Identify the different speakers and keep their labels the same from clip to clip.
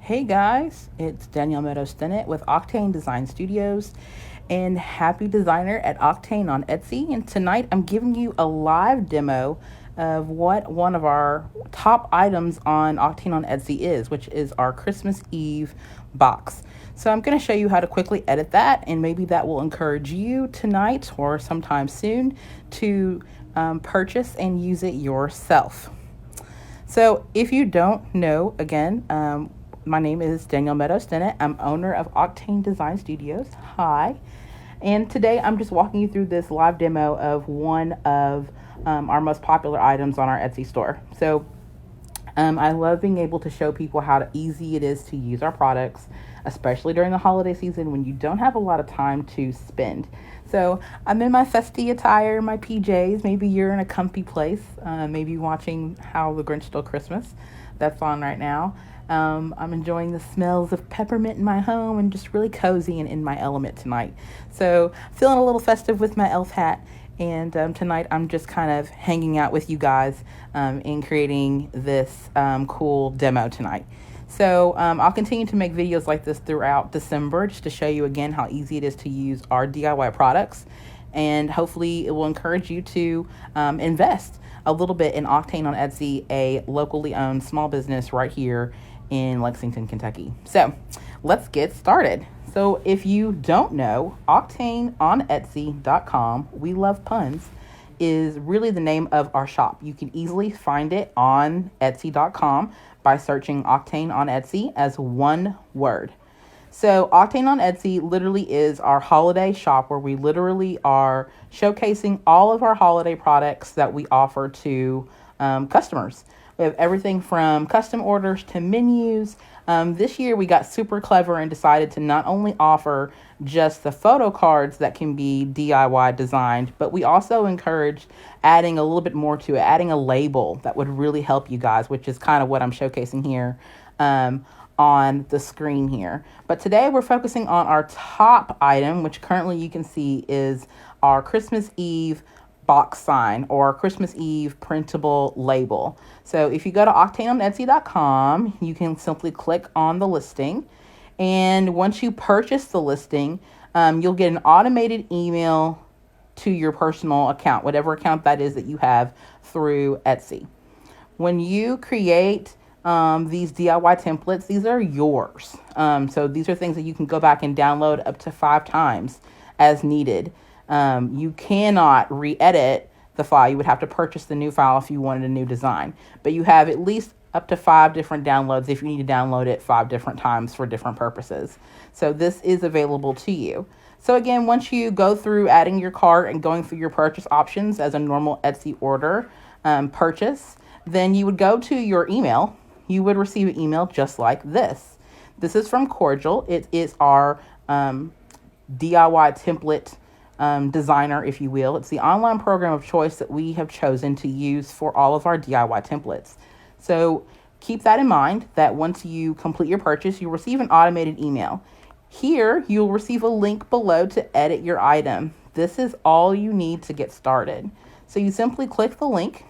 Speaker 1: Hey guys, it's Danielle of Octane with Octane Design Studios and happy designer at Octane on Etsy. And tonight I'm giving you a live demo of what one of our top items on Octane on Etsy is, which is our Christmas Eve box. So I'm going to show you how to quickly edit that, and maybe that will encourage you tonight or sometime soon to purchase and use it yourself. So if you don't know, again, my name is Danielle Meadows-Dennett. I'm owner of Octane Design Studios. Hi. And today I'm just walking you through this live demo of one of our most popular items on our Etsy store. So I love being able to show people how easy it is to use our products, especially during the holiday season when you don't have a lot of time to spend. So I'm in my festive attire, my PJs. Maybe you're in a comfy place, maybe watching How the Grinch Stole Christmas. That's on right now. I'm enjoying the smells of peppermint in my home and just really cozy and in my element tonight. So feeling a little festive with my elf hat. And tonight I'm just kind of hanging out with you guys in creating this cool demo tonight. So I'll continue to make videos like this throughout December just to show you again how easy it is to use our DIY products. And hopefully it will encourage you to invest a little bit in Octane on Etsy, a locally owned small business right here in Lexington, Kentucky. So let's get started. So if you don't know, octaneonetsy.com, we love puns, is really the name of our shop. You can easily find it on etsy.com by searching Octane on Etsy as one word. So Octane on Etsy literally is our holiday shop where we literally are showcasing all of our holiday products that we offer to customers. We have everything from custom orders to menus. This year we got super clever and decided to not only offer just the photo cards that can be DIY designed, but we also encourage adding a little bit more to it, adding a label that would really help you guys, which is kind of what I'm showcasing here on the screen here. But today we're focusing on our top item, which currently you can see is our Christmas Eve box sign or Christmas Eve printable label. So if you go to octaneonetsy.com, you can simply click on the listing. And once you purchase the listing, you'll get an automated email to your personal account, whatever account that is that you have through Etsy. When you create these DIY templates, these are yours. So these are things that you can go back and download up to 5 times as needed. You cannot re-edit the file. You would have to purchase the new file if you wanted a new design. But you have at least up to 5 different downloads if you need to download it 5 different times for different purposes. So this is available to you. So again, once you go through adding your cart and going through your purchase options as a normal Etsy order purchase, then you would go to your email. You would receive an email just like this. This is from Cordial. It is our DIY template designer, if you will. It's the online program of choice that we have chosen to use for all of our DIY templates. So keep that in mind that once you complete your purchase, you'll receive an automated email. Here, you'll receive a link below to edit your item. This is all you need to get started. So you simply click the link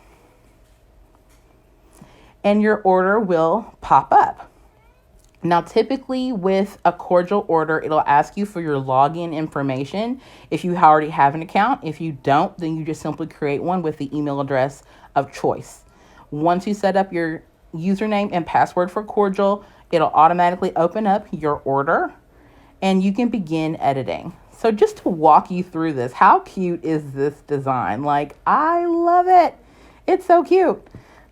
Speaker 1: and your order will pop up. Now, typically with a Cordial order, it'll ask you for your login information if you already have an account. If you don't, then you just simply create one with the email address of choice. Once you set up your username and password for Cordial, it'll automatically open up your order and you can begin editing. So just to walk you through this, how cute is this design? Like, I love it. It's so cute.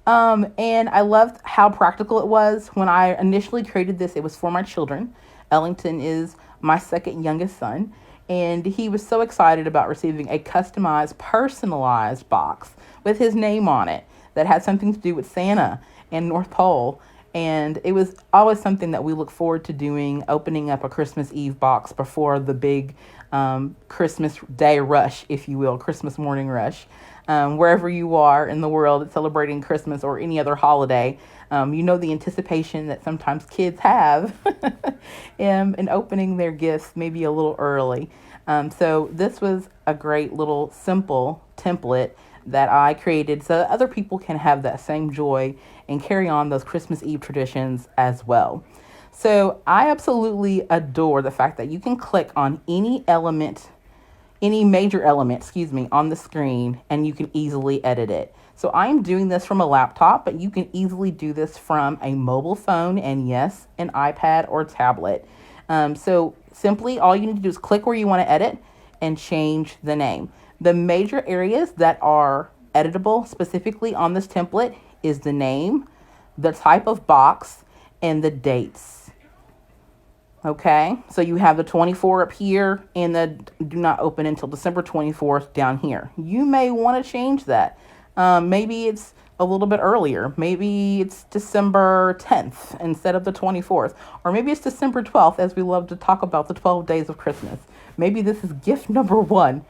Speaker 1: And I loved how practical it was. When I initially created this, it was for my children. Ellington is my second youngest son, and he was so excited about receiving a customized, personalized box with his name on it that had something to do with Santa and North Pole. And it was always something that we look forward to doing, opening up a Christmas Eve box before the big Christmas Day rush, if you will, Christmas morning rush. Wherever you are in the world celebrating Christmas or any other holiday, you know the anticipation that sometimes kids have in opening their gifts maybe a little early. So this was a great little simple template that I created so that other people can have that same joy and carry on those Christmas Eve traditions as well. So I absolutely adore the fact that you can click on any major element, on the screen, and you can easily edit it. So I'm doing this from a laptop, but you can easily do this from a mobile phone and yes, an iPad or tablet. So simply all you need to do is click where you want to edit and change the name. The major areas that are editable specifically on this template is the name, the type of box, and the dates. Okay, so you have the 24 up here and the do not open until December 24th down here. You may want to change that. Maybe it's a little bit earlier. Maybe it's December 10th instead of the 24th. Or maybe it's December 12th, as we love to talk about the 12 days of Christmas. Maybe this is gift number 1.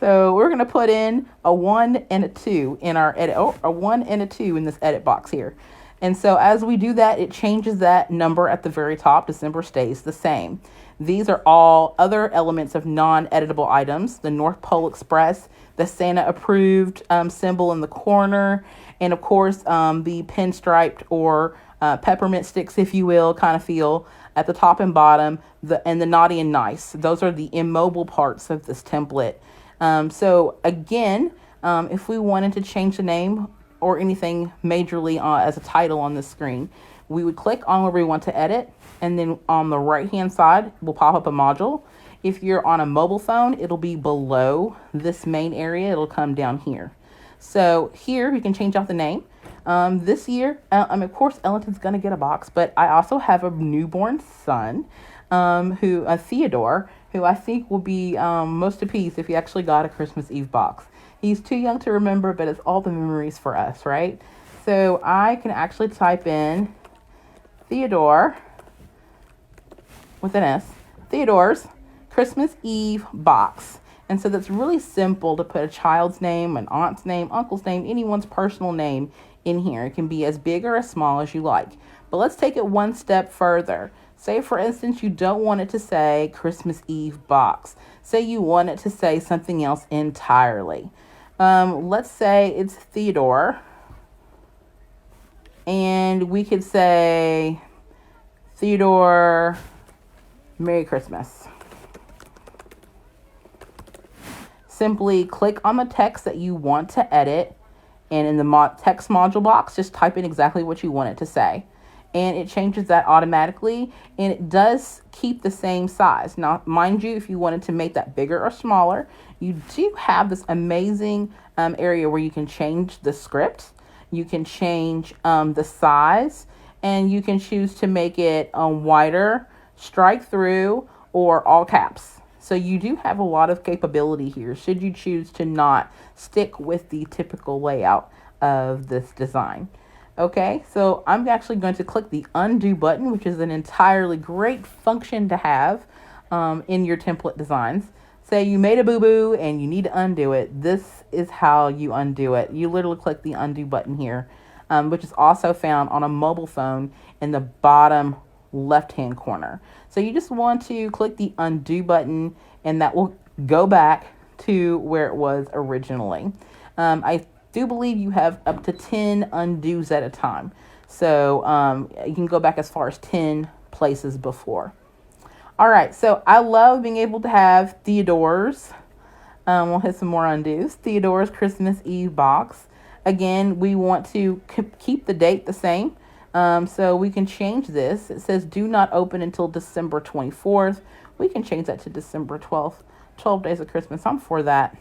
Speaker 1: So we're going to put in a 1 and a 2 in our edit. Oh, a 1 and a 2 in this edit box here. And so as we do that, it changes that number at the very top. December stays the same. These are all other elements of non-editable items. The North Pole Express, the Santa approved symbol in the corner, and of course the pinstriped or peppermint sticks, if you will, kind of feel at the top and bottom, and the naughty and nice. Those are the immobile parts of this template. So again, if we wanted to change the name or anything majorly as a title on the screen, we would click on where we want to edit, and then on the right hand side will pop up a module. If you're on a mobile phone, it'll be below this main area. It'll come down here. So here we can change out the name. This year, of course, Ellington's going to get a box, but I also have a newborn son, Theodore, who I think will be most appeased if he actually got a Christmas Eve box. He's too young to remember, but it's all the memories for us, right? So I can actually type in Theodore with an S, Theodore's Christmas Eve box. And so that's really simple to put a child's name, an aunt's name, uncle's name, anyone's personal name in here. It can be as big or as small as you like. But let's take it one step further. Say, for instance, you don't want it to say Christmas Eve box. Say you want it to say something else entirely. Let's say it's Theodore, and we could say Theodore, Merry Christmas. Simply click on the text that you want to edit, and in the text module box, just type in exactly what you want it to say. And it changes that automatically, and it does keep the same size. Now, mind you, if you wanted to make that bigger or smaller, you do have this amazing area where you can change the script, you can change the size, and you can choose to make it wider, strike through, or all caps. So you do have a lot of capability here, should you choose to not stick with the typical layout of this design. Okay, so I'm actually going to click the undo button, which is an entirely great function to have in your template designs. Say you made a boo-boo and you need to undo it. This is how you undo it. You literally click the undo button here, which is also found on a mobile phone in the bottom left-hand corner. So you just want to click the undo button, and that will go back to where it was originally. I do believe you have up to 10 undos at a time. So you can go back as far as 10 places before. All right, so I love being able to have Theodore's. We'll hit some more undos. Theodore's Christmas Eve box. Again, we want to keep the date the same. So we can change this. It says do not open until December 24th. We can change that to December 12th. 12 days of Christmas. I'm for that.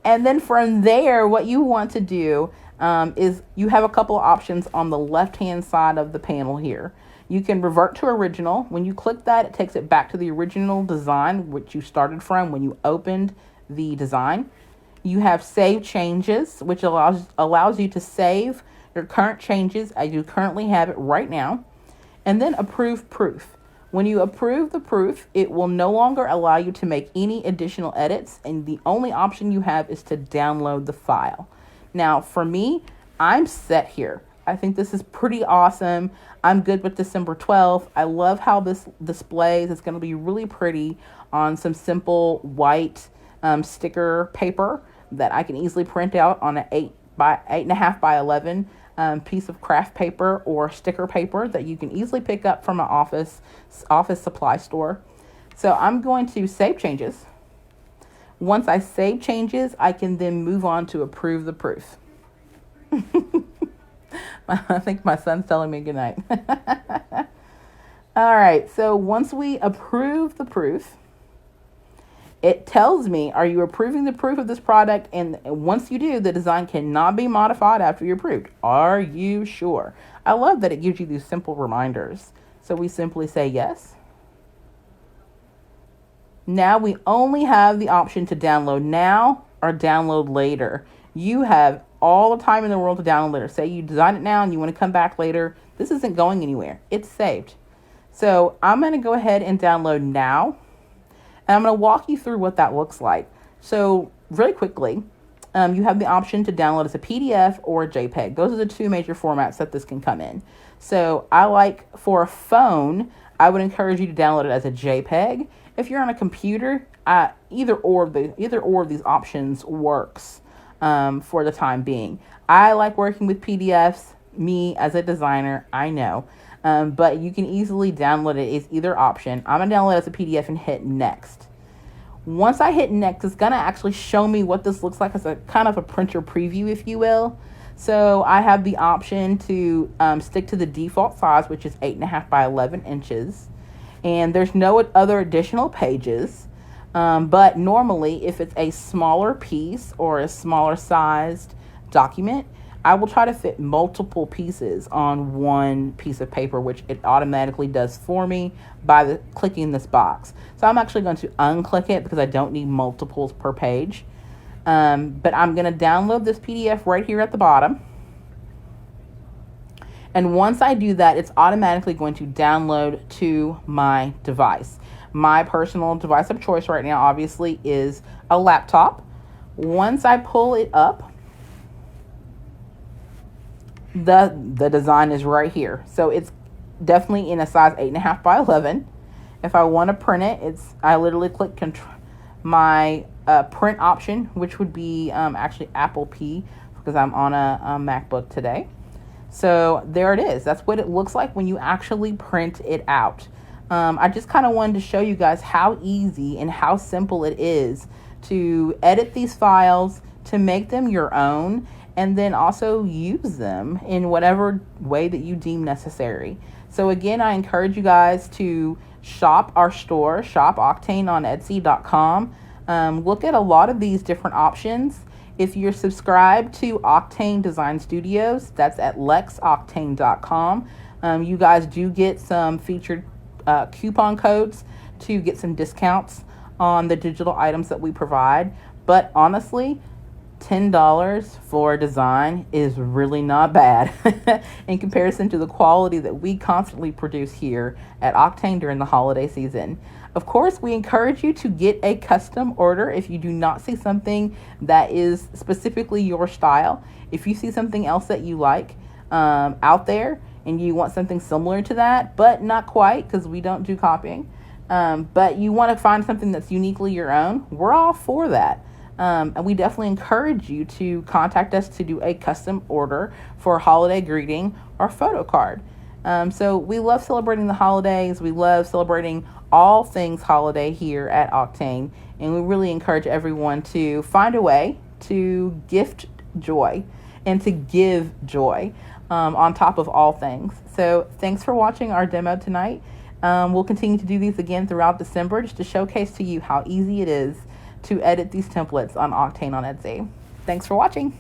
Speaker 1: And then from there, what you want to do is you have a couple of options on the left-hand side of the panel here. You can revert to original. When you click that, it takes it back to the original design, which you started from when you opened the design. You have save changes, which allows you to save your current changes as you currently have it right now. And then approve proof. When you approve the proof, it will no longer allow you to make any additional edits, and the only option you have is to download the file. Now, for me, I'm set here. I think this is pretty awesome. I'm good with December 12th. I love how this displays. It's going to be really pretty on some simple white sticker paper that I can easily print out on an 8.5 by 11 piece of craft paper or sticker paper that you can easily pick up from an office supply store. So I'm going to save changes. Once I save changes, I can then move on to approve the proof. I think my son's telling me goodnight. All right, so once we approve the proof, it tells me, are you approving the proof of this product? And once you do, the design cannot be modified after you're approved. Are you sure? I love that it gives you these simple reminders. So we simply say yes. Now we only have the option to download now or download later. You have all the time in the world to download later. Say you design it now and you want to come back later. This isn't going anywhere. It's saved. So I'm going to go ahead and download now. And I'm going to walk you through what that looks like. So really quickly, you have the option to download as a PDF or a JPEG. Those are the two major formats that this can come in. So for a phone, I would encourage you to download it as a JPEG. If you're on a computer, either or of these options works for the time being. I like working with PDFs. Me as a designer, I know. But you can easily download it as either option. I'm going to download it as a PDF and hit next. Once I hit next, it's going to actually show me what this looks like as a kind of a printer preview, if you will. So I have the option to stick to the default size, which is 8.5 by 11 inches. And there's no other additional pages. But normally, if it's a smaller piece or a smaller sized document, I will try to fit multiple pieces on one piece of paper, which it automatically does for me by clicking this box. So I'm actually going to unclick it because I don't need multiples per page. But I'm going to download this PDF right here at the bottom. And once I do that, it's automatically going to download to my device. My personal device of choice right now, obviously, is a laptop. Once I pull it up, the design is right here. So it's definitely in a size 8.5 by 11. If I want to print it, I literally click my print option, which would be actually Apple P, because I'm on a MacBook today. So there it is. That's what it looks like when you actually print it out. I just kind of wanted to show you guys how easy and how simple it is to edit these files, to make them your own, and then also use them in whatever way that you deem necessary. So again, I encourage you guys to shop our store, shop Octane on Etsy.com. Look at a lot of these different options. If you're subscribed to Octane Design Studios, that's at lexoctane.com. You guys do get some featured coupon codes to get some discounts on the digital items that we provide. But honestly, $10 for a design is really not bad in comparison to the quality that we constantly produce here at Octane during the holiday season. Of course, we encourage you to get a custom order if you do not see something that is specifically your style. If you see something else that you like out there and you want something similar to that, but not quite, because we don't do copying, but you want to find something that's uniquely your own, we're all for that. And we definitely encourage you to contact us to do a custom order for a holiday greeting or photo card. So we love celebrating the holidays. We love celebrating all things holiday here at Octane. And we really encourage everyone to find a way to gift joy and to give joy on top of all things. So thanks for watching our demo tonight. We'll continue to do these again throughout December just to showcase to you how easy it is to edit these templates on Octane on Etsy. Thanks for watching.